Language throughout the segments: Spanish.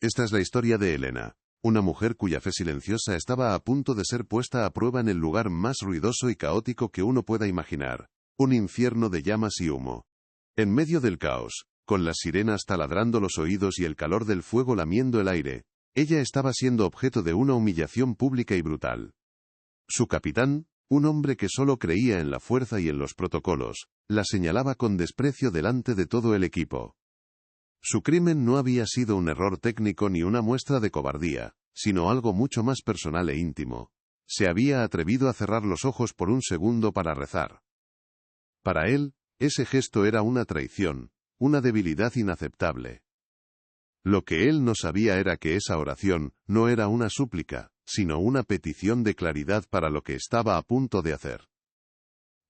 Esta es la historia de Elena, una mujer cuya fe silenciosa estaba a punto de ser puesta a prueba en el lugar más ruidoso y caótico que uno pueda imaginar, un infierno de llamas y humo. En medio del caos, con las sirenas taladrando los oídos y el calor del fuego lamiendo el aire, ella estaba siendo objeto de una humillación pública y brutal. Su capitán, un hombre que solo creía en la fuerza y en los protocolos, la señalaba con desprecio delante de todo el equipo. Su crimen no había sido un error técnico ni una muestra de cobardía, sino algo mucho más personal e íntimo. Se había atrevido a cerrar los ojos por un segundo para rezar. Para él, ese gesto era una traición, una debilidad inaceptable. Lo que él no sabía era que esa oración no era una súplica, sino una petición de claridad para lo que estaba a punto de hacer.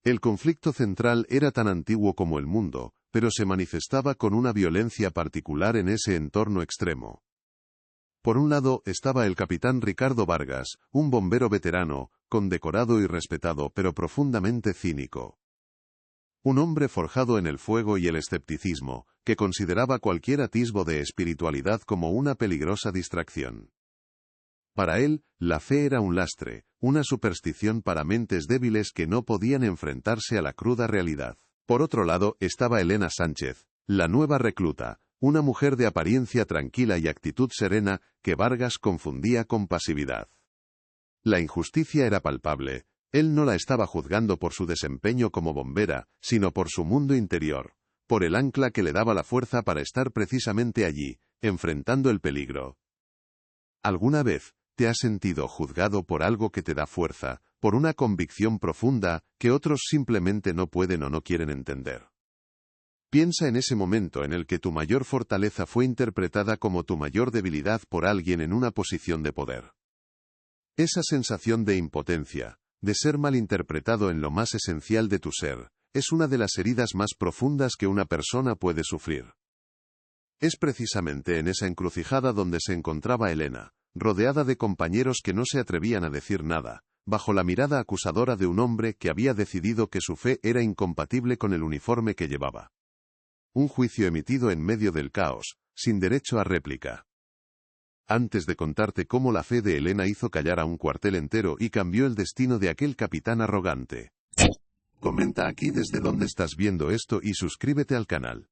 El conflicto central era tan antiguo como el mundo, pero se manifestaba con una violencia particular en ese entorno extremo. Por un lado estaba el capitán Ricardo Vargas, un bombero veterano, condecorado y respetado pero profundamente cínico. Un hombre forjado en el fuego y el escepticismo, que consideraba cualquier atisbo de espiritualidad como una peligrosa distracción. Para él, la fe era un lastre, una superstición para mentes débiles que no podían enfrentarse a la cruda realidad. Por otro lado, estaba Elena Sánchez, la nueva recluta, una mujer de apariencia tranquila y actitud serena, que Vargas confundía con pasividad. La injusticia era palpable. Él no la estaba juzgando por su desempeño como bombera, sino por su mundo interior, por el ancla que le daba la fuerza para estar precisamente allí, enfrentando el peligro. ¿Alguna vez te has sentido juzgado por algo que te da fuerza, por una convicción profunda que otros simplemente no pueden o no quieren entender? Piensa en ese momento en el que tu mayor fortaleza fue interpretada como tu mayor debilidad por alguien en una posición de poder. Esa sensación de impotencia, de ser malinterpretado en lo más esencial de tu ser, es una de las heridas más profundas que una persona puede sufrir. Es precisamente en esa encrucijada donde se encontraba Elena, rodeada de compañeros que no se atrevían a decir nada, bajo la mirada acusadora de un hombre que había decidido que su fe era incompatible con el uniforme que llevaba. Un juicio emitido en medio del caos, sin derecho a réplica. Antes de contarte cómo la fe de Elena hizo callar a un cuartel entero y cambió el destino de aquel capitán arrogante. Comenta aquí desde dónde estás viendo esto y suscríbete al canal.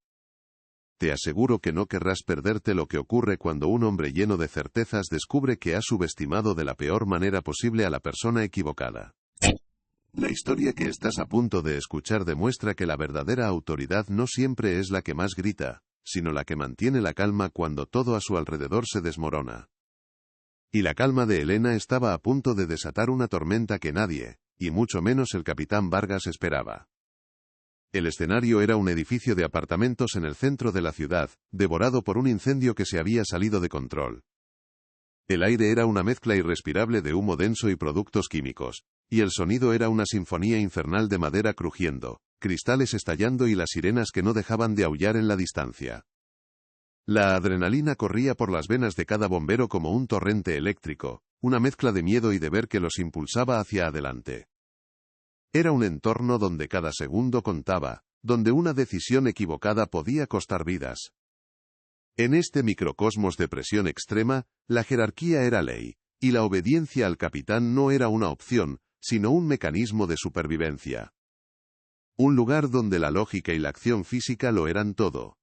Te aseguro que no querrás perderte lo que ocurre cuando un hombre lleno de certezas descubre que ha subestimado de la peor manera posible a la persona equivocada. La historia que estás a punto de escuchar demuestra que la verdadera autoridad no siempre es la que más grita, sino la que mantiene la calma cuando todo a su alrededor se desmorona. Y la calma de Elena estaba a punto de desatar una tormenta que nadie, y mucho menos el capitán Vargas, esperaba. El escenario era un edificio de apartamentos en el centro de la ciudad, devorado por un incendio que se había salido de control. El aire era una mezcla irrespirable de humo denso y productos químicos, y el sonido era una sinfonía infernal de madera crujiendo, cristales estallando y las sirenas que no dejaban de aullar en la distancia. La adrenalina corría por las venas de cada bombero como un torrente eléctrico, una mezcla de miedo y deber que los impulsaba hacia adelante. Era un entorno donde cada segundo contaba, donde una decisión equivocada podía costar vidas. En este microcosmos de presión extrema, la jerarquía era ley, y la obediencia al capitán no era una opción, sino un mecanismo de supervivencia. Un lugar donde la lógica y la acción física lo eran todo.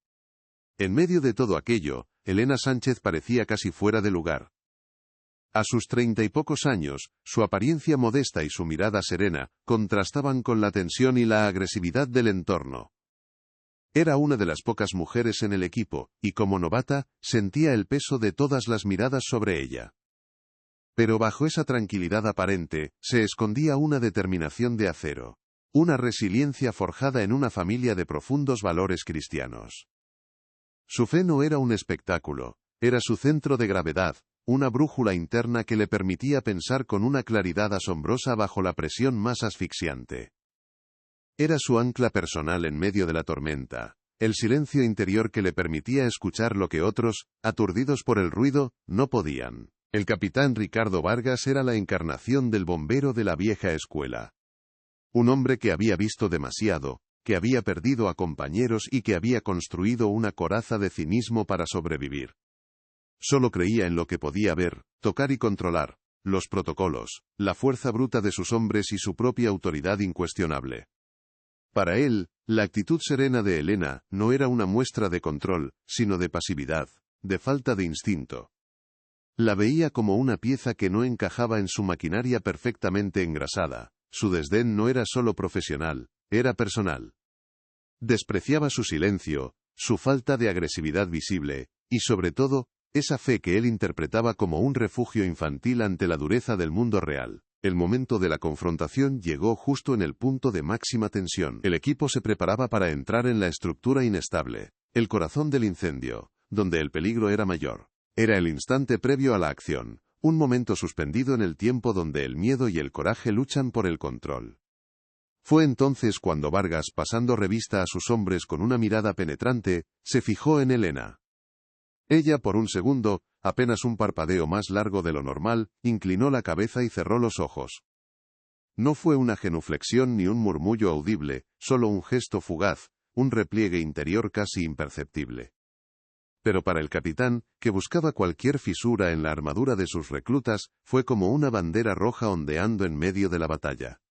En medio de todo aquello, Elena Sánchez parecía casi fuera de lugar. A sus 30 y pocos años, su apariencia modesta y su mirada serena contrastaban con la tensión y la agresividad del entorno. Era una de las pocas mujeres en el equipo, y como novata, sentía el peso de todas las miradas sobre ella. Pero bajo esa tranquilidad aparente, se escondía una determinación de acero. Una resiliencia forjada en una familia de profundos valores cristianos. Su fe no era un espectáculo, era su centro de gravedad, una brújula interna que le permitía pensar con una claridad asombrosa bajo la presión más asfixiante. Era su ancla personal en medio de la tormenta, el silencio interior que le permitía escuchar lo que otros, aturdidos por el ruido, no podían. El capitán Ricardo Vargas era la encarnación del bombero de la vieja escuela. Un hombre que había visto demasiado, que había perdido a compañeros y que había construido una coraza de cinismo para sobrevivir. Solo creía en lo que podía ver, tocar y controlar, los protocolos, la fuerza bruta de sus hombres y su propia autoridad incuestionable. Para él, la actitud serena de Elena no era una muestra de control, sino de pasividad, de falta de instinto. La veía como una pieza que no encajaba en su maquinaria perfectamente engrasada. Su desdén no era solo profesional, era personal. Despreciaba su silencio, su falta de agresividad visible, y sobre todo, esa fe que él interpretaba como un refugio infantil ante la dureza del mundo real. El momento de la confrontación llegó justo en el punto de máxima tensión. El equipo se preparaba para entrar en la estructura inestable, el corazón del incendio, donde el peligro era mayor. Era el instante previo a la acción, un momento suspendido en el tiempo donde el miedo y el coraje luchan por el control. Fue entonces cuando Vargas, pasando revista a sus hombres con una mirada penetrante, se fijó en Elena. Ella, por un segundo, apenas un parpadeo más largo de lo normal, inclinó la cabeza y cerró los ojos. No fue una genuflexión ni un murmullo audible, solo un gesto fugaz, un repliegue interior casi imperceptible. Pero para el capitán, que buscaba cualquier fisura en la armadura de sus reclutas, fue como una bandera roja ondeando en medio de la batalla.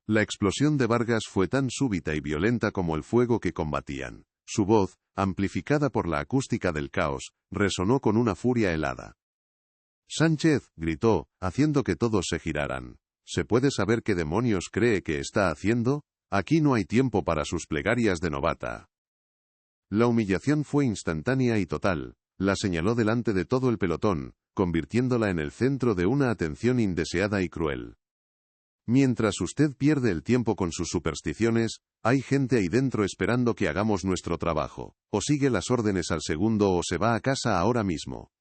La explosión de Vargas fue tan súbita y violenta como el fuego que combatían. Su voz, amplificada por la acústica del caos, resonó con una furia helada. «Sánchez», gritó, haciendo que todos se giraran. «¿Se puede saber qué demonios cree que está haciendo? Aquí no hay tiempo para sus plegarias de novata». La humillación fue instantánea y total. La señaló delante de todo el pelotón, convirtiéndola en el centro de una atención indeseada y cruel. «Mientras usted pierde el tiempo con sus supersticiones, hay gente ahí dentro esperando que hagamos nuestro trabajo. O sigue las órdenes al segundo o se va a casa ahora mismo».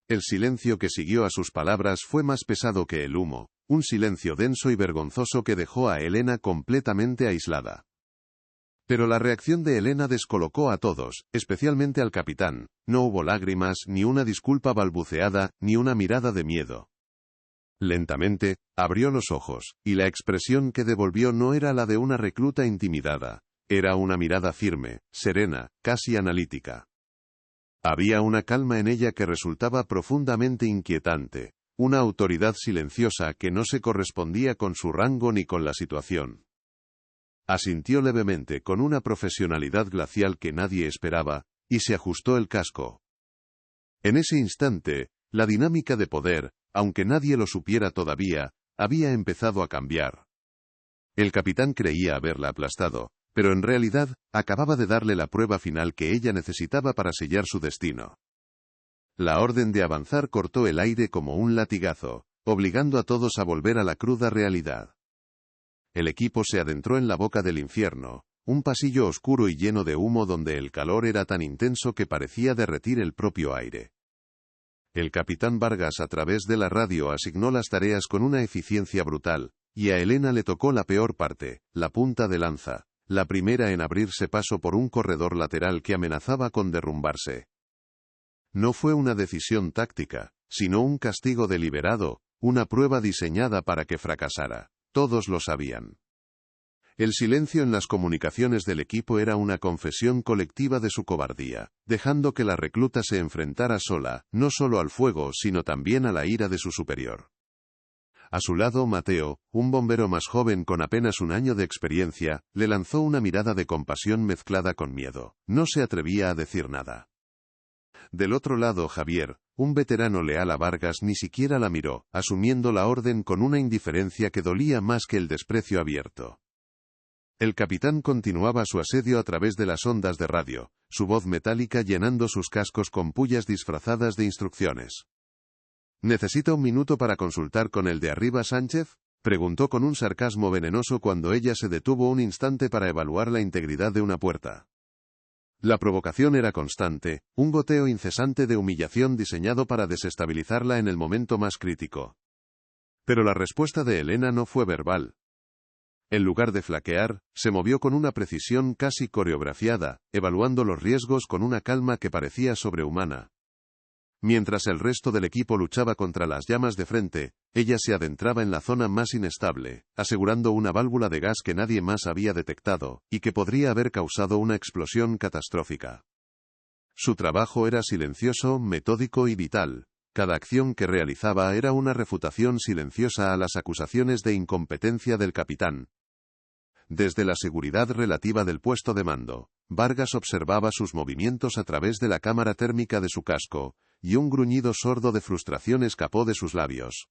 El silencio que siguió a sus palabras fue más pesado que el humo, un silencio denso y vergonzoso que dejó a Elena completamente aislada. Pero la reacción de Elena descolocó a todos, especialmente al capitán. No hubo lágrimas, ni una disculpa balbuceada, ni una mirada de miedo. Lentamente, abrió los ojos, y la expresión que devolvió no era la de una recluta intimidada. Era una mirada firme, serena, casi analítica. Había una calma en ella que resultaba profundamente inquietante, una autoridad silenciosa que no se correspondía con su rango ni con la situación. Asintió levemente con una profesionalidad glacial que nadie esperaba, y se ajustó el casco. En ese instante, la dinámica de poder, aunque nadie lo supiera todavía, había empezado a cambiar. El capitán creía haberla aplastado, pero en realidad, acababa de darle la prueba final que ella necesitaba para sellar su destino. La orden de avanzar cortó el aire como un latigazo, obligando a todos a volver a la cruda realidad. El equipo se adentró en la boca del infierno, un pasillo oscuro y lleno de humo donde el calor era tan intenso que parecía derretir el propio aire. El capitán Vargas a través de la radio asignó las tareas con una eficiencia brutal, y a Elena le tocó la peor parte, la punta de lanza, la primera en abrirse paso por un corredor lateral que amenazaba con derrumbarse. No fue una decisión táctica, sino un castigo deliberado, una prueba diseñada para que fracasara. Todos lo sabían. El silencio en las comunicaciones del equipo era una confesión colectiva de su cobardía, dejando que la recluta se enfrentara sola, no solo al fuego sino también a la ira de su superior. A su lado, Mateo, un bombero más joven con apenas un año de experiencia, le lanzó una mirada de compasión mezclada con miedo. No se atrevía a decir nada. Del otro lado, Javier, un veterano leal a Vargas, ni siquiera la miró, asumiendo la orden con una indiferencia que dolía más que el desprecio abierto. El capitán continuaba su asedio a través de las ondas de radio, su voz metálica llenando sus cascos con pullas disfrazadas de instrucciones. ¿Necesita un minuto para consultar con el de arriba, Sánchez?, preguntó con un sarcasmo venenoso cuando ella se detuvo un instante para evaluar la integridad de una puerta. La provocación era constante, un goteo incesante de humillación diseñado para desestabilizarla en el momento más crítico. Pero la respuesta de Elena no fue verbal. En lugar de flaquear, se movió con una precisión casi coreografiada, evaluando los riesgos con una calma que parecía sobrehumana. Mientras el resto del equipo luchaba contra las llamas de frente, ella se adentraba en la zona más inestable, asegurando una válvula de gas que nadie más había detectado, y que podría haber causado una explosión catastrófica. Su trabajo era silencioso, metódico y vital. Cada acción que realizaba era una refutación silenciosa a las acusaciones de incompetencia del capitán. Desde la seguridad relativa del puesto de mando, Vargas observaba sus movimientos a través de la cámara térmica de su casco, y un gruñido sordo de frustración escapó de sus labios.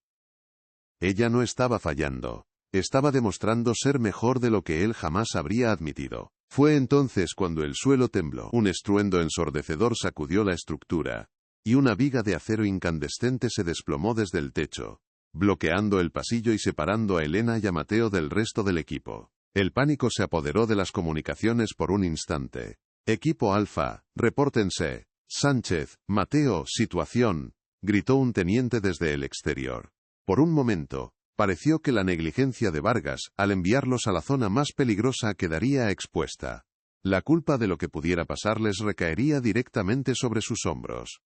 Ella no estaba fallando. Estaba demostrando ser mejor de lo que él jamás habría admitido. Fue entonces cuando el suelo tembló. Un estruendo ensordecedor sacudió la estructura, y una viga de acero incandescente se desplomó desde el techo, bloqueando el pasillo y separando a Elena y a Mateo del resto del equipo. El pánico se apoderó de las comunicaciones por un instante. Equipo Alfa, repórtense. Sánchez, Mateo, situación, gritó un teniente desde el exterior. Por un momento, pareció que la negligencia de Vargas, al enviarlos a la zona más peligrosa, quedaría expuesta. La culpa de lo que pudiera pasarles recaería directamente sobre sus hombros.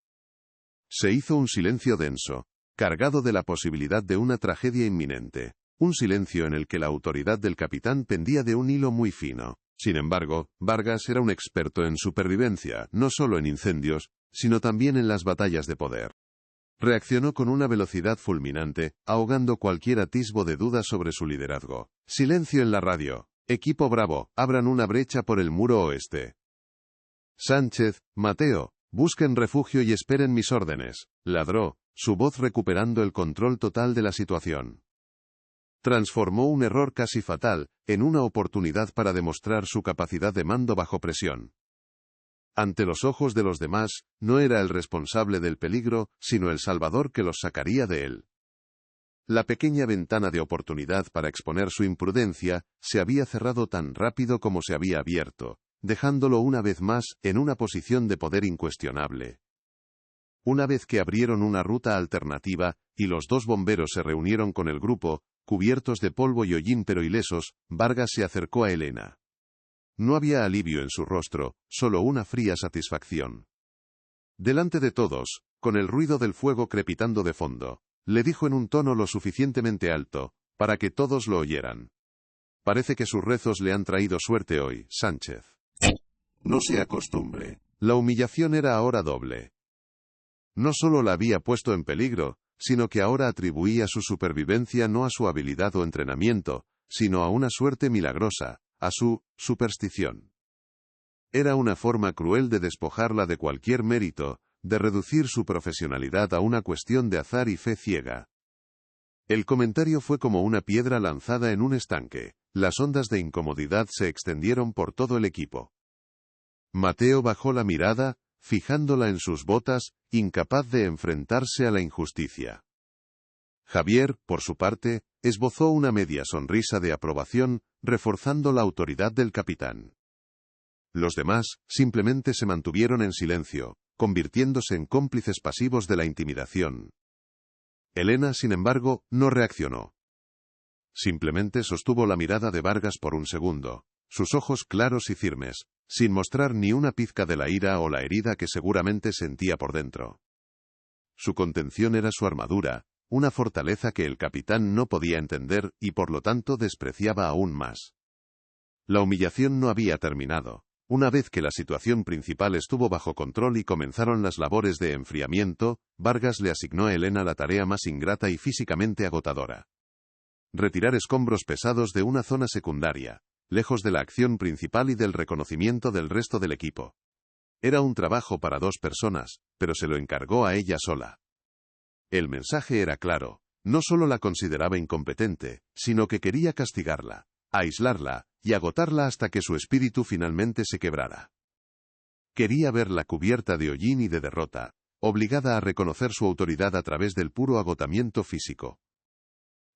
Se hizo un silencio denso, cargado de la posibilidad de una tragedia inminente. Un silencio en el que la autoridad del capitán pendía de un hilo muy fino. Sin embargo, Vargas era un experto en supervivencia, no solo en incendios, sino también en las batallas de poder. Reaccionó con una velocidad fulminante, ahogando cualquier atisbo de duda sobre su liderazgo. Silencio en la radio. Equipo Bravo, abran una brecha por el muro oeste. Sánchez, Mateo, busquen refugio y esperen mis órdenes, ladró, su voz recuperando el control total de la situación. Transformó un error casi fatal en una oportunidad para demostrar su capacidad de mando bajo presión. Ante los ojos de los demás, no era el responsable del peligro, sino el salvador que los sacaría de él. La pequeña ventana de oportunidad para exponer su imprudencia se había cerrado tan rápido como se había abierto, dejándolo una vez más en una posición de poder incuestionable. Una vez que abrieron una ruta alternativa, y los dos bomberos se reunieron con el grupo, cubiertos de polvo y hollín pero ilesos, Vargas se acercó a Elena. No había alivio en su rostro, solo una fría satisfacción. Delante de todos, con el ruido del fuego crepitando de fondo, le dijo en un tono lo suficientemente alto, para que todos lo oyeran. Parece que sus rezos le han traído suerte hoy, Sánchez. No se acostumbre. La humillación era ahora doble. No solo la había puesto en peligro, sino que ahora atribuía su supervivencia no a su habilidad o entrenamiento, sino a una suerte milagrosa, a su superstición. Era una forma cruel de despojarla de cualquier mérito, de reducir su profesionalidad a una cuestión de azar y fe ciega. El comentario fue como una piedra lanzada en un estanque. Las ondas de incomodidad se extendieron por todo el equipo. Mateo bajó la mirada, fijándola en sus botas, incapaz de enfrentarse a la injusticia. Javier, por su parte, esbozó una media sonrisa de aprobación, reforzando la autoridad del capitán. Los demás, simplemente se mantuvieron en silencio, convirtiéndose en cómplices pasivos de la intimidación. Elena, sin embargo, no reaccionó. Simplemente sostuvo la mirada de Vargas por un segundo, sus ojos claros y firmes, sin mostrar ni una pizca de la ira o la herida que seguramente sentía por dentro. Su contención era su armadura, una fortaleza que el capitán no podía entender y por lo tanto despreciaba aún más. La humillación no había terminado. Una vez que la situación principal estuvo bajo control y comenzaron las labores de enfriamiento, Vargas le asignó a Elena la tarea más ingrata y físicamente agotadora. Retirar escombros pesados de una zona secundaria, lejos de la acción principal y del reconocimiento del resto del equipo. Era un trabajo para 2 personas, pero se lo encargó a ella sola. El mensaje era claro, no solo la consideraba incompetente, sino que quería castigarla, aislarla, y agotarla hasta que su espíritu finalmente se quebrara. Quería verla cubierta de hollín y de derrota, obligada a reconocer su autoridad a través del puro agotamiento físico.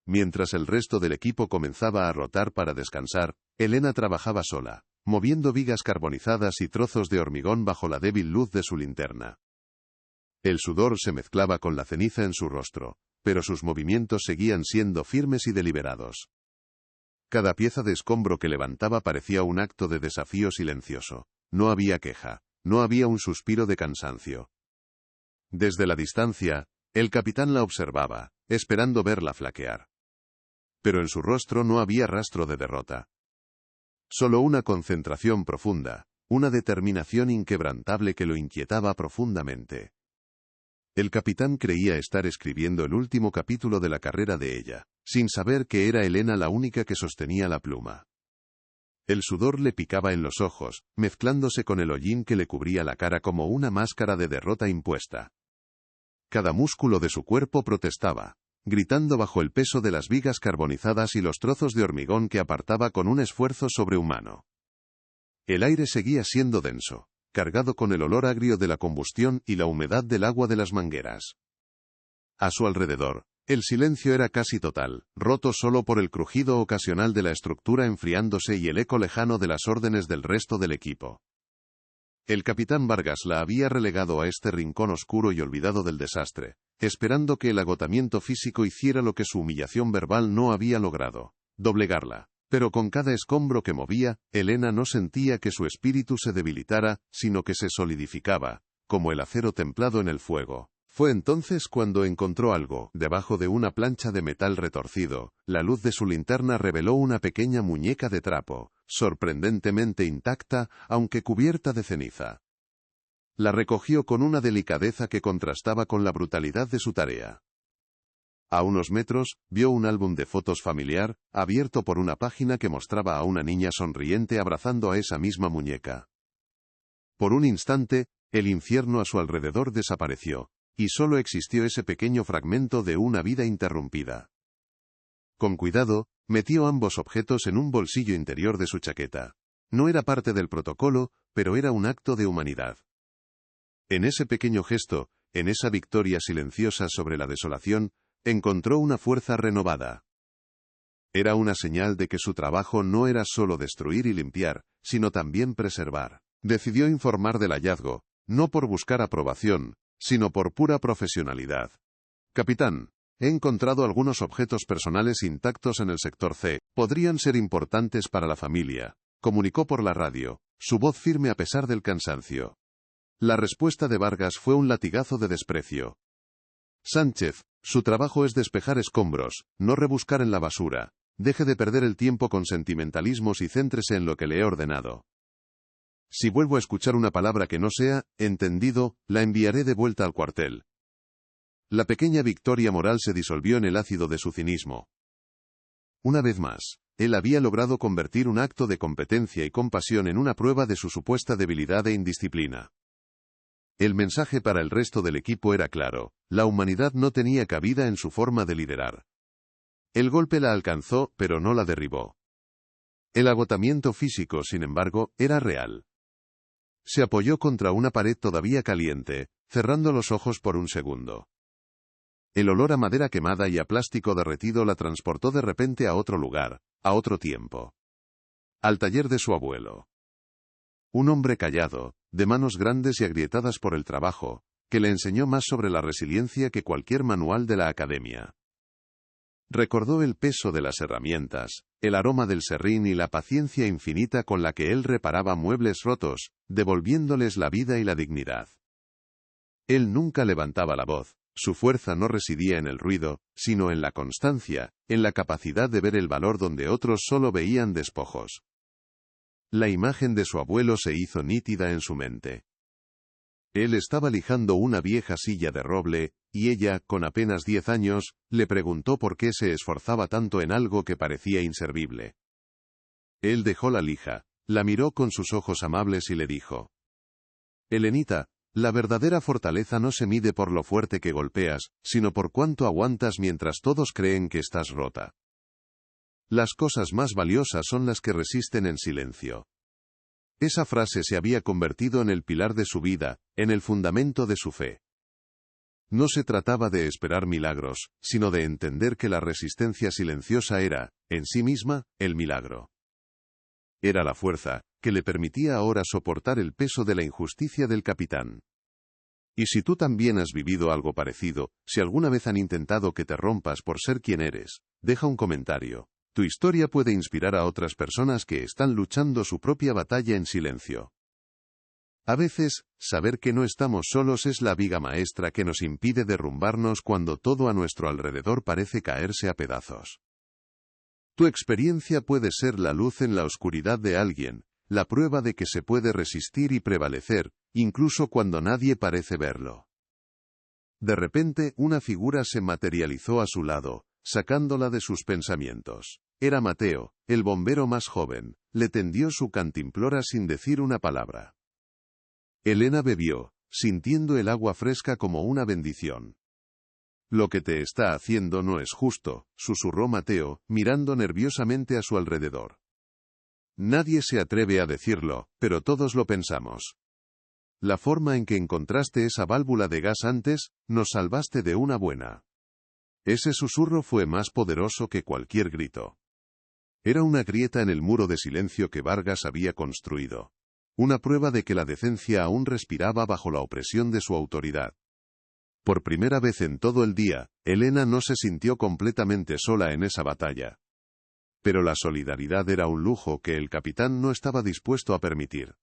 Mientras el resto del equipo comenzaba a rotar para descansar, Elena trabajaba sola, moviendo vigas carbonizadas y trozos de hormigón bajo la débil luz de su linterna. El sudor se mezclaba con la ceniza en su rostro, pero sus movimientos seguían siendo firmes y deliberados. Cada pieza de escombro que levantaba parecía un acto de desafío silencioso. No había queja, no había un suspiro de cansancio. Desde la distancia, el capitán la observaba, esperando verla flaquear. Pero en su rostro no había rastro de derrota. Solo una concentración profunda, una determinación inquebrantable que lo inquietaba profundamente. El capitán creía estar escribiendo el último capítulo de la carrera de ella, sin saber que era Elena la única que sostenía la pluma. El sudor le picaba en los ojos, mezclándose con el hollín que le cubría la cara como una máscara de derrota impuesta. Cada músculo de su cuerpo protestaba, gritando bajo el peso de las vigas carbonizadas y los trozos de hormigón que apartaba con un esfuerzo sobrehumano. El aire seguía siendo denso, cargado con el olor agrio de la combustión y la humedad del agua de las mangueras. A su alrededor, el silencio era casi total, roto solo por el crujido ocasional de la estructura enfriándose y el eco lejano de las órdenes del resto del equipo. El capitán Vargas la había relegado a este rincón oscuro y olvidado del desastre, esperando que el agotamiento físico hiciera lo que su humillación verbal no había logrado, doblegarla. Pero con cada escombro que movía, Elena no sentía que su espíritu se debilitara, sino que se solidificaba, como el acero templado en el fuego. Fue entonces cuando encontró algo, debajo de una plancha de metal retorcido. La luz de su linterna reveló una pequeña muñeca de trapo, sorprendentemente intacta, aunque cubierta de ceniza. La recogió con una delicadeza que contrastaba con la brutalidad de su tarea. A unos metros, vio un álbum de fotos familiar, abierto por una página que mostraba a una niña sonriente abrazando a esa misma muñeca. Por un instante, el infierno a su alrededor desapareció, y solo existió ese pequeño fragmento de una vida interrumpida. Con cuidado, metió ambos objetos en un bolsillo interior de su chaqueta. No era parte del protocolo, pero era un acto de humanidad. En ese pequeño gesto, en esa victoria silenciosa sobre la desolación, encontró una fuerza renovada. Era una señal de que su trabajo no era solo destruir y limpiar, sino también preservar. Decidió informar del hallazgo, no por buscar aprobación, sino por pura profesionalidad. Capitán, he encontrado algunos objetos personales intactos en el sector C. Podrían ser importantes para la familia, comunicó por la radio, su voz firme a pesar del cansancio. La respuesta de Vargas fue un latigazo de desprecio. Sánchez, su trabajo es despejar escombros, no rebuscar en la basura. Deje de perder el tiempo con sentimentalismos y céntrese en lo que le he ordenado. Si vuelvo a escuchar una palabra que no sea, entendido, la enviaré de vuelta al cuartel. La pequeña victoria moral se disolvió en el ácido de su cinismo. Una vez más, él había logrado convertir un acto de competencia y compasión en una prueba de su supuesta debilidad e indisciplina. El mensaje para el resto del equipo era claro: la humanidad no tenía cabida en su forma de liderar. El golpe la alcanzó, pero no la derribó. El agotamiento físico, sin embargo, era real. Se apoyó contra una pared todavía caliente, cerrando los ojos por un segundo. El olor a madera quemada y a plástico derretido la transportó de repente a otro lugar, a otro tiempo. Al taller de su abuelo. Un hombre callado, de manos grandes y agrietadas por el trabajo, que le enseñó más sobre la resiliencia que cualquier manual de la academia. Recordó el peso de las herramientas, el aroma del serrín y la paciencia infinita con la que él reparaba muebles rotos, devolviéndoles la vida y la dignidad. Él nunca levantaba la voz, su fuerza no residía en el ruido, sino en la constancia, en la capacidad de ver el valor donde otros solo veían despojos. La imagen de su abuelo se hizo nítida en su mente. Él estaba lijando una vieja silla de roble, y ella, con apenas 10 años, le preguntó por qué se esforzaba tanto en algo que parecía inservible. Él dejó la lija, la miró con sus ojos amables y le dijo: Elenita, la verdadera fortaleza no se mide por lo fuerte que golpeas, sino por cuánto aguantas mientras todos creen que estás rota. Las cosas más valiosas son las que resisten en silencio. Esa frase se había convertido en el pilar de su vida, en el fundamento de su fe. No se trataba de esperar milagros, sino de entender que la resistencia silenciosa era, en sí misma, el milagro. Era la fuerza, que le permitía ahora soportar el peso de la injusticia del capitán. Y si tú también has vivido algo parecido, si alguna vez han intentado que te rompas por ser quien eres, deja un comentario. Tu historia puede inspirar a otras personas que están luchando su propia batalla en silencio. A veces, saber que no estamos solos es la viga maestra que nos impide derrumbarnos cuando todo a nuestro alrededor parece caerse a pedazos. Tu experiencia puede ser la luz en la oscuridad de alguien, la prueba de que se puede resistir y prevalecer, incluso cuando nadie parece verlo. De repente, una figura se materializó a su lado, sacándola de sus pensamientos. Era Mateo, el bombero más joven. Le tendió su cantimplora sin decir una palabra. Elena bebió, sintiendo el agua fresca como una bendición. «Lo que te está haciendo no es justo», susurró Mateo, mirando nerviosamente a su alrededor. «Nadie se atreve a decirlo, pero todos lo pensamos. La forma en que encontraste esa válvula de gas antes, nos salvaste de una buena». Ese susurro fue más poderoso que cualquier grito. Era una grieta en el muro de silencio que Vargas había construido. Una prueba de que la decencia aún respiraba bajo la opresión de su autoridad. Por primera vez en todo el día, Elena no se sintió completamente sola en esa batalla. Pero la solidaridad era un lujo que el capitán no estaba dispuesto a permitir.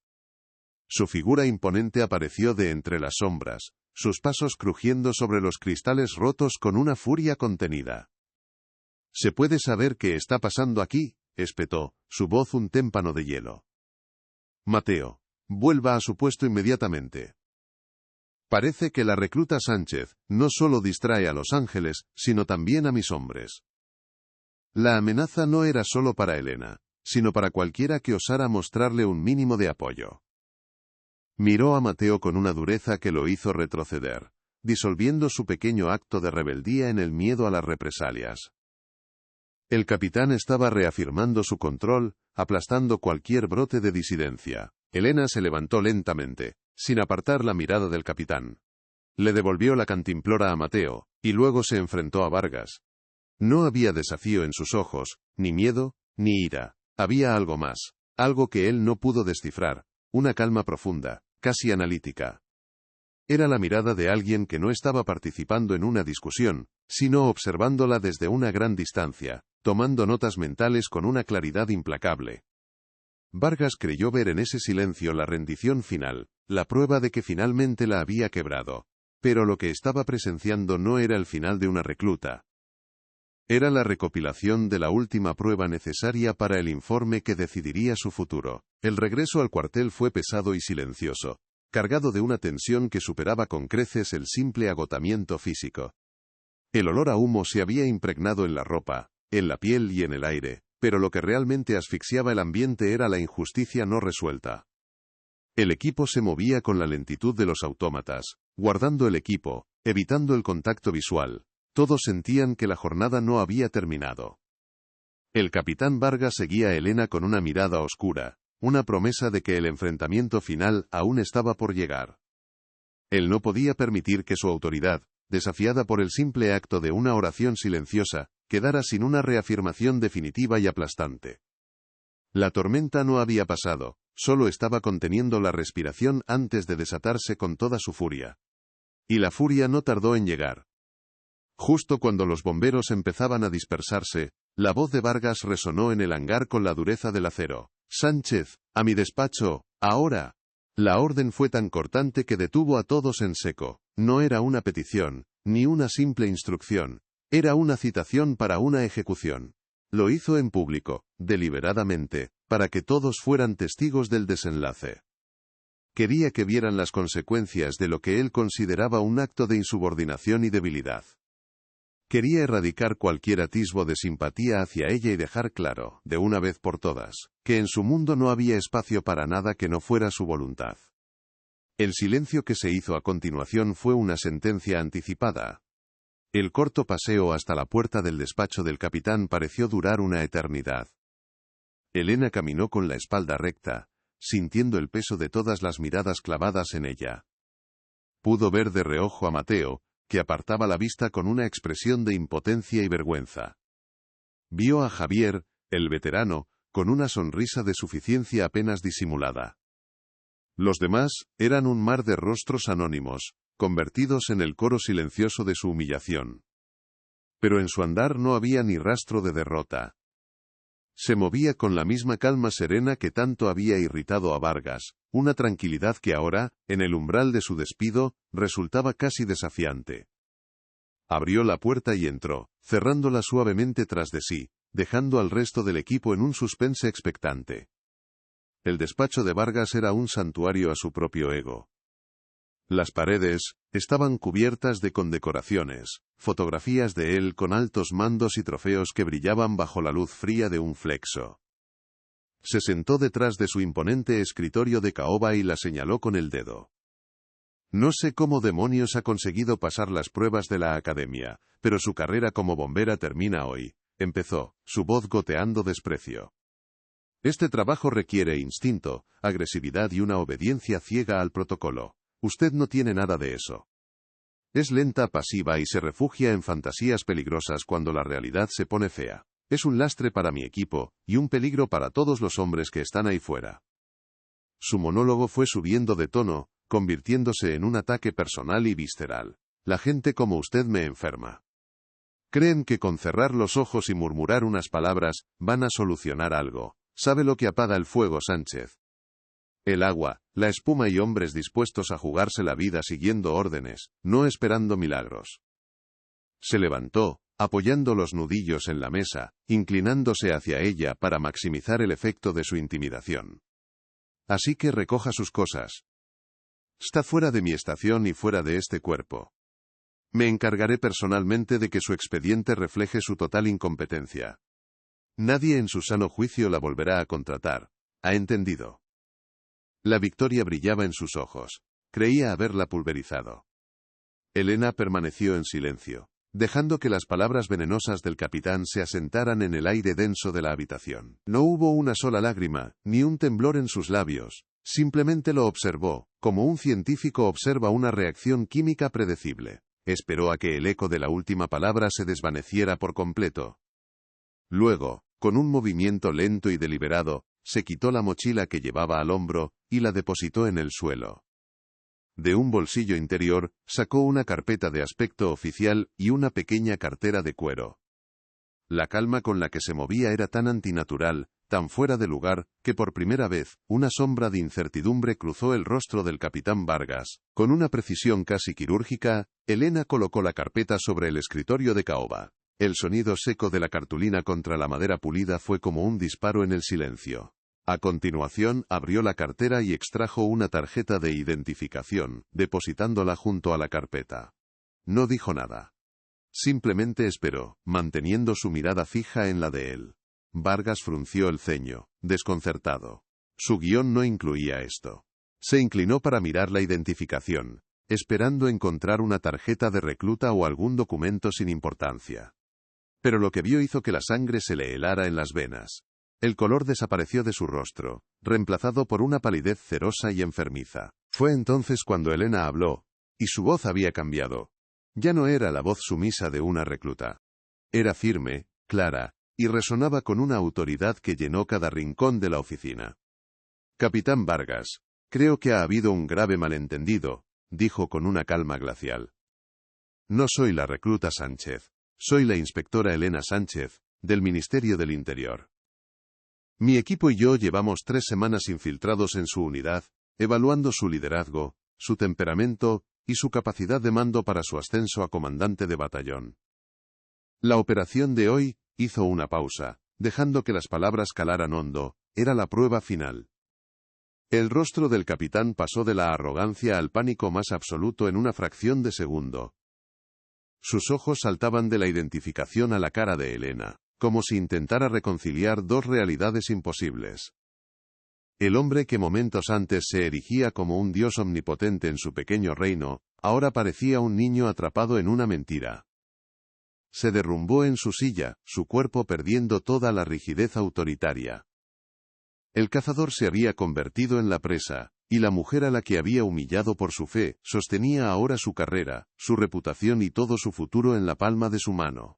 Su figura imponente apareció de entre las sombras, sus pasos crujiendo sobre los cristales rotos con una furia contenida. «¿Se puede saber qué está pasando aquí?», espetó, su voz un témpano de hielo. «Mateo, vuelva a su puesto inmediatamente. Parece que la recluta Sánchez no solo distrae a los ángeles, sino también a mis hombres». La amenaza no era solo para Elena, sino para cualquiera que osara mostrarle un mínimo de apoyo. Miró a Mateo con una dureza que lo hizo retroceder, disolviendo su pequeño acto de rebeldía en el miedo a las represalias. El capitán estaba reafirmando su control, aplastando cualquier brote de disidencia. Elena se levantó lentamente, sin apartar la mirada del capitán. Le devolvió la cantimplora a Mateo, y luego se enfrentó a Vargas. No había desafío en sus ojos, ni miedo, ni ira. Había algo más, algo que él no pudo descifrar, una calma profunda, casi analítica. Era la mirada de alguien que no estaba participando en una discusión, sino observándola desde una gran distancia, tomando notas mentales con una claridad implacable. Vargas creyó ver en ese silencio la rendición final, la prueba de que finalmente la había quebrado. Pero lo que estaba presenciando no era el final de una recluta. Era la recopilación de la última prueba necesaria para el informe que decidiría su futuro. El regreso al cuartel fue pesado y silencioso, cargado de una tensión que superaba con creces el simple agotamiento físico. El olor a humo se había impregnado en la ropa, en la piel y en el aire, pero lo que realmente asfixiaba el ambiente era la injusticia no resuelta. El equipo se movía con la lentitud de los autómatas, guardando el equipo, evitando el contacto visual. Todos sentían que la jornada no había terminado. El capitán Vargas seguía a Elena con una mirada oscura, una promesa de que el enfrentamiento final aún estaba por llegar. Él no podía permitir que su autoridad, desafiada por el simple acto de una oración silenciosa, quedara sin una reafirmación definitiva y aplastante. La tormenta no había pasado, solo estaba conteniendo la respiración antes de desatarse con toda su furia. Y la furia no tardó en llegar. Justo cuando los bomberos empezaban a dispersarse, la voz de Vargas resonó en el hangar con la dureza del acero. «Sánchez, a mi despacho, ahora». La orden fue tan cortante que detuvo a todos en seco. No era una petición, ni una simple instrucción. Era una citación para una ejecución. Lo hizo en público, deliberadamente, para que todos fueran testigos del desenlace. Quería que vieran las consecuencias de lo que él consideraba un acto de insubordinación y debilidad. Quería erradicar cualquier atisbo de simpatía hacia ella y dejar claro, de una vez por todas, que en su mundo no había espacio para nada que no fuera su voluntad. El silencio que se hizo a continuación fue una sentencia anticipada. El corto paseo hasta la puerta del despacho del capitán pareció durar una eternidad. Elena caminó con la espalda recta, sintiendo el peso de todas las miradas clavadas en ella. Pudo ver de reojo a Mateo, que apartaba la vista con una expresión de impotencia y vergüenza. Vio a Javier, el veterano, con una sonrisa de suficiencia apenas disimulada. Los demás eran un mar de rostros anónimos, convertidos en el coro silencioso de su humillación. Pero en su andar no había ni rastro de derrota. Se movía con la misma calma serena que tanto había irritado a Vargas, una tranquilidad que ahora, en el umbral de su despido, resultaba casi desafiante. Abrió la puerta y entró, cerrándola suavemente tras de sí, dejando al resto del equipo en un suspense expectante. El despacho de Vargas era un santuario a su propio ego. Las paredes estaban cubiertas de condecoraciones, fotografías de él con altos mandos y trofeos que brillaban bajo la luz fría de un flexo. Se sentó detrás de su imponente escritorio de caoba y la señaló con el dedo. No sé cómo demonios ha conseguido pasar las pruebas de la academia, pero su carrera como bombera termina hoy, empezó, su voz goteando desprecio. Este trabajo requiere instinto, agresividad y una obediencia ciega al protocolo. Usted no tiene nada de eso. Es lenta, pasiva y se refugia en fantasías peligrosas cuando la realidad se pone fea. Es un lastre para mi equipo, y un peligro para todos los hombres que están ahí fuera. Su monólogo fue subiendo de tono, convirtiéndose en un ataque personal y visceral. La gente como usted me enferma. Creen que con cerrar los ojos y murmurar unas palabras, van a solucionar algo. ¿Sabe lo que apaga el fuego, Sánchez? El agua, la espuma y hombres dispuestos a jugarse la vida siguiendo órdenes, no esperando milagros. Se levantó, apoyando los nudillos en la mesa, inclinándose hacia ella para maximizar el efecto de su intimidación. Así que recoja sus cosas. Está fuera de mi estación y fuera de este cuerpo. Me encargaré personalmente de que su expediente refleje su total incompetencia. Nadie en su sano juicio la volverá a contratar. ¿Ha entendido? La victoria brillaba en sus ojos. Creía haberla pulverizado. Elena permaneció en silencio, dejando que las palabras venenosas del capitán se asentaran en el aire denso de la habitación. No hubo una sola lágrima, ni un temblor en sus labios. Simplemente lo observó, como un científico observa una reacción química predecible. Esperó a que el eco de la última palabra se desvaneciera por completo. Luego, con un movimiento lento y deliberado, se quitó la mochila que llevaba al hombro, y la depositó en el suelo. De un bolsillo interior, sacó una carpeta de aspecto oficial y una pequeña cartera de cuero. La calma con la que se movía era tan antinatural, tan fuera de lugar, que por primera vez, una sombra de incertidumbre cruzó el rostro del capitán Vargas. Con una precisión casi quirúrgica, Elena colocó la carpeta sobre el escritorio de caoba. El sonido seco de la cartulina contra la madera pulida fue como un disparo en el silencio. A continuación, abrió la cartera y extrajo una tarjeta de identificación, depositándola junto a la carpeta. No dijo nada. Simplemente esperó, manteniendo su mirada fija en la de él. Vargas frunció el ceño, desconcertado. Su guión no incluía esto. Se inclinó para mirar la identificación, esperando encontrar una tarjeta de recluta o algún documento sin importancia. Pero lo que vio hizo que la sangre se le helara en las venas. El color desapareció de su rostro, reemplazado por una palidez cerosa y enfermiza. Fue entonces cuando Elena habló, y su voz había cambiado. Ya no era la voz sumisa de una recluta. Era firme, clara, y resonaba con una autoridad que llenó cada rincón de la oficina. Capitán Vargas, creo que ha habido un grave malentendido, dijo con una calma glacial. No soy la recluta Sánchez, soy la inspectora Elena Sánchez, del Ministerio del Interior. Mi equipo y yo llevamos 3 semanas infiltrados en su unidad, evaluando su liderazgo, su temperamento y su capacidad de mando para su ascenso a comandante de batallón. La operación de hoy, hizo una pausa, dejando que las palabras calaran hondo, era la prueba final. El rostro del capitán pasó de la arrogancia al pánico más absoluto en una fracción de segundo. Sus ojos saltaban de la identificación a la cara de Elena, como si intentara reconciliar dos realidades imposibles. El hombre que momentos antes se erigía como un dios omnipotente en su pequeño reino, ahora parecía un niño atrapado en una mentira. Se derrumbó en su silla, su cuerpo perdiendo toda la rigidez autoritaria. El cazador se había convertido en la presa, y la mujer a la que había humillado por su fe, sostenía ahora su carrera, su reputación y todo su futuro en la palma de su mano.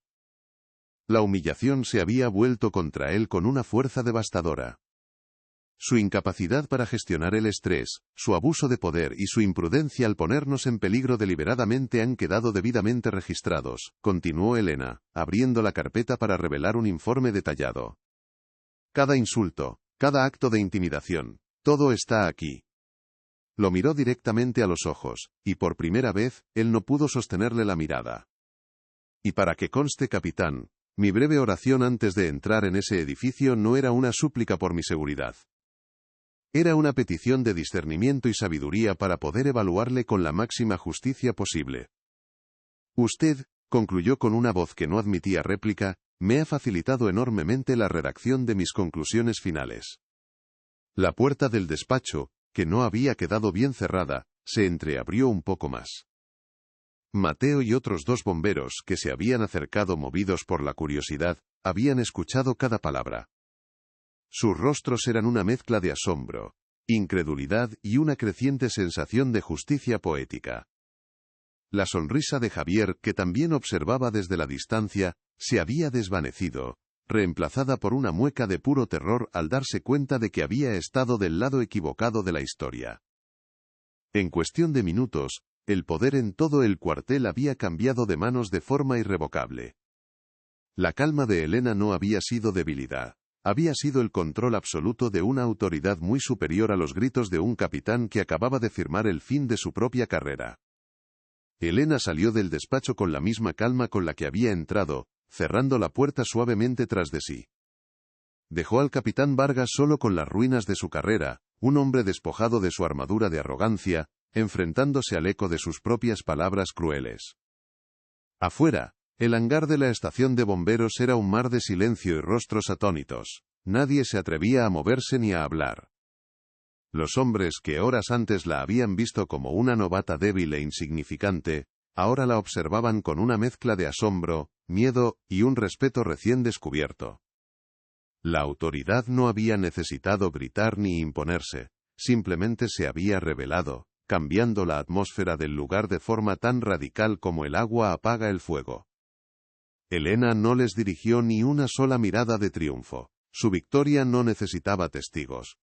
La humillación se había vuelto contra él con una fuerza devastadora. Su incapacidad para gestionar el estrés, su abuso de poder y su imprudencia al ponernos en peligro deliberadamente han quedado debidamente registrados, continuó Elena, abriendo la carpeta para revelar un informe detallado. Cada insulto, cada acto de intimidación, todo está aquí. Lo miró directamente a los ojos, y por primera vez, él no pudo sostenerle la mirada. Y para que conste, capitán, mi breve oración antes de entrar en ese edificio no era una súplica por mi seguridad. Era una petición de discernimiento y sabiduría para poder evaluarle con la máxima justicia posible. Usted, concluyó con una voz que no admitía réplica, me ha facilitado enormemente la redacción de mis conclusiones finales. La puerta del despacho, que no había quedado bien cerrada, se entreabrió un poco más. Mateo y otros 2 bomberos que se habían acercado movidos por la curiosidad, habían escuchado cada palabra. Sus rostros eran una mezcla de asombro, incredulidad y una creciente sensación de justicia poética. La sonrisa de Javier, que también observaba desde la distancia, se había desvanecido, reemplazada por una mueca de puro terror al darse cuenta de que había estado del lado equivocado de la historia. En cuestión de minutos, el poder en todo el cuartel había cambiado de manos de forma irrevocable. La calma de Elena no había sido debilidad. Había sido el control absoluto de una autoridad muy superior a los gritos de un capitán que acababa de firmar el fin de su propia carrera. Elena salió del despacho con la misma calma con la que había entrado, cerrando la puerta suavemente tras de sí. Dejó al capitán Vargas solo con las ruinas de su carrera, un hombre despojado de su armadura de arrogancia, enfrentándose al eco de sus propias palabras crueles. Afuera, el hangar de la estación de bomberos era un mar de silencio y rostros atónitos. Nadie se atrevía a moverse ni a hablar. Los hombres que horas antes la habían visto como una novata débil e insignificante, ahora la observaban con una mezcla de asombro, miedo y un respeto recién descubierto. La autoridad no había necesitado gritar ni imponerse, simplemente se había revelado, cambiando la atmósfera del lugar de forma tan radical como el agua apaga el fuego. Elena no les dirigió ni una sola mirada de triunfo. Su victoria no necesitaba testigos.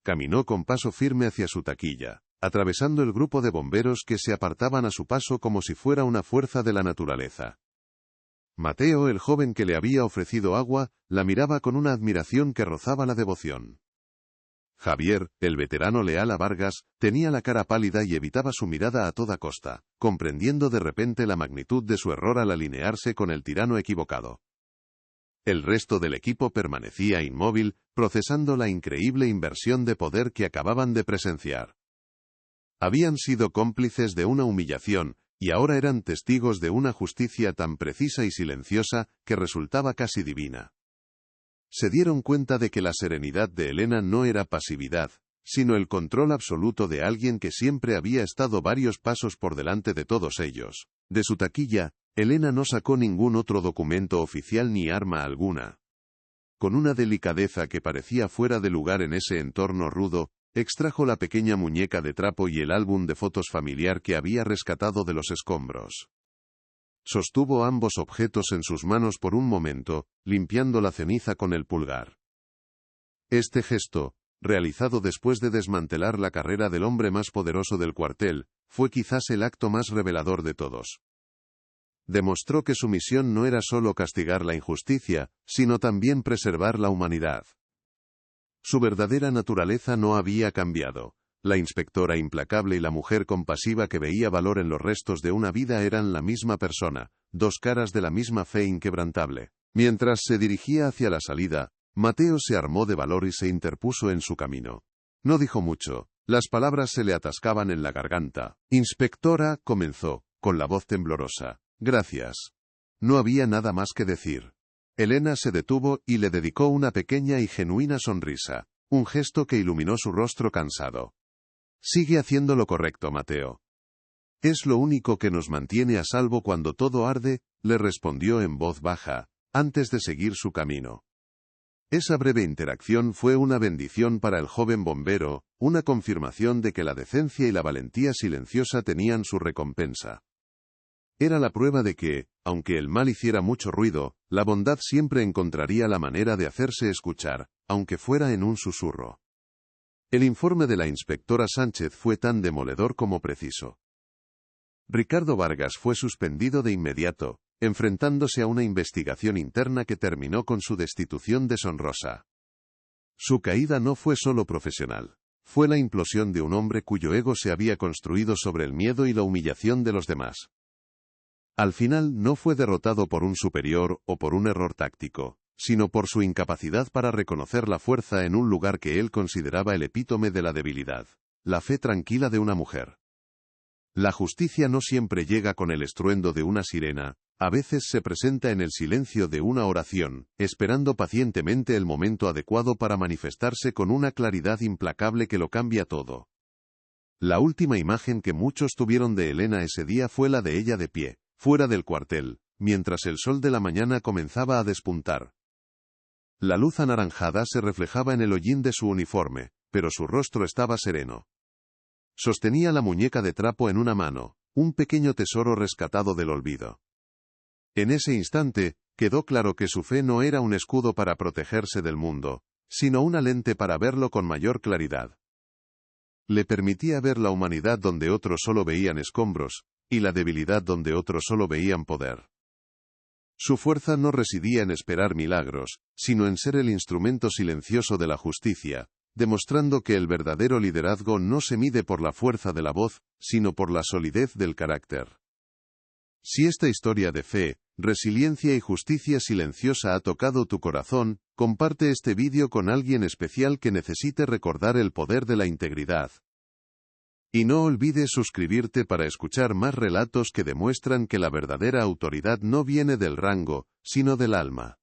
Caminó con paso firme hacia su taquilla, atravesando el grupo de bomberos que se apartaban a su paso como si fuera una fuerza de la naturaleza. Mateo, el joven que le había ofrecido agua, la miraba con una admiración que rozaba la devoción. Javier, el veterano leal a Vargas, tenía la cara pálida y evitaba su mirada a toda costa, comprendiendo de repente la magnitud de su error al alinearse con el tirano equivocado. El resto del equipo permanecía inmóvil, procesando la increíble inversión de poder que acababan de presenciar. Habían sido cómplices de una humillación, y ahora eran testigos de una justicia tan precisa y silenciosa que resultaba casi divina. Se dieron cuenta de que la serenidad de Elena no era pasividad, sino el control absoluto de alguien que siempre había estado varios pasos por delante de todos ellos. De su taquilla, Elena no sacó ningún otro documento oficial ni arma alguna. Con una delicadeza que parecía fuera de lugar en ese entorno rudo, extrajo la pequeña muñeca de trapo y el álbum de fotos familiar que había rescatado de los escombros. Sostuvo ambos objetos en sus manos por un momento, limpiando la ceniza con el pulgar. Este gesto, realizado después de desmantelar la carrera del hombre más poderoso del cuartel, fue quizás el acto más revelador de todos. Demostró que su misión no era solo castigar la injusticia, sino también preservar la humanidad. Su verdadera naturaleza no había cambiado. La inspectora implacable y la mujer compasiva que veía valor en los restos de una vida eran la misma persona, 2 caras de la misma fe inquebrantable. Mientras se dirigía hacia la salida, Mateo se armó de valor y se interpuso en su camino. No dijo mucho, las palabras se le atascaban en la garganta. Inspectora, comenzó, con la voz temblorosa. Gracias. No había nada más que decir. Elena se detuvo y le dedicó una pequeña y genuina sonrisa, un gesto que iluminó su rostro cansado. Sigue haciendo lo correcto, Mateo. Es lo único que nos mantiene a salvo cuando todo arde, le respondió en voz baja, antes de seguir su camino. Esa breve interacción fue una bendición para el joven bombero, una confirmación de que la decencia y la valentía silenciosa tenían su recompensa. Era la prueba de que, aunque el mal hiciera mucho ruido, la bondad siempre encontraría la manera de hacerse escuchar, aunque fuera en un susurro. El informe de la inspectora Sánchez fue tan demoledor como preciso. Ricardo Vargas fue suspendido de inmediato, enfrentándose a una investigación interna que terminó con su destitución deshonrosa. Su caída no fue solo profesional. Fue la implosión de un hombre cuyo ego se había construido sobre el miedo y la humillación de los demás. Al final no fue derrotado por un superior o por un error táctico, sino por su incapacidad para reconocer la fuerza en un lugar que él consideraba el epítome de la debilidad, la fe tranquila de una mujer. La justicia no siempre llega con el estruendo de una sirena, a veces se presenta en el silencio de una oración, esperando pacientemente el momento adecuado para manifestarse con una claridad implacable que lo cambia todo. La última imagen que muchos tuvieron de Helena ese día fue la de ella de pie, fuera del cuartel, mientras el sol de la mañana comenzaba a despuntar. La luz anaranjada se reflejaba en el hollín de su uniforme, pero su rostro estaba sereno. Sostenía la muñeca de trapo en una mano, un pequeño tesoro rescatado del olvido. En ese instante, quedó claro que su fe no era un escudo para protegerse del mundo, sino una lente para verlo con mayor claridad. Le permitía ver la humanidad donde otros solo veían escombros, y la debilidad donde otros solo veían poder. Su fuerza no residía en esperar milagros, sino en ser el instrumento silencioso de la justicia, demostrando que el verdadero liderazgo no se mide por la fuerza de la voz, sino por la solidez del carácter. Si esta historia de fe, resiliencia y justicia silenciosa ha tocado tu corazón, comparte este vídeo con alguien especial que necesite recordar el poder de la integridad. Y no olvides suscribirte para escuchar más relatos que demuestran que la verdadera autoridad no viene del rango, sino del alma.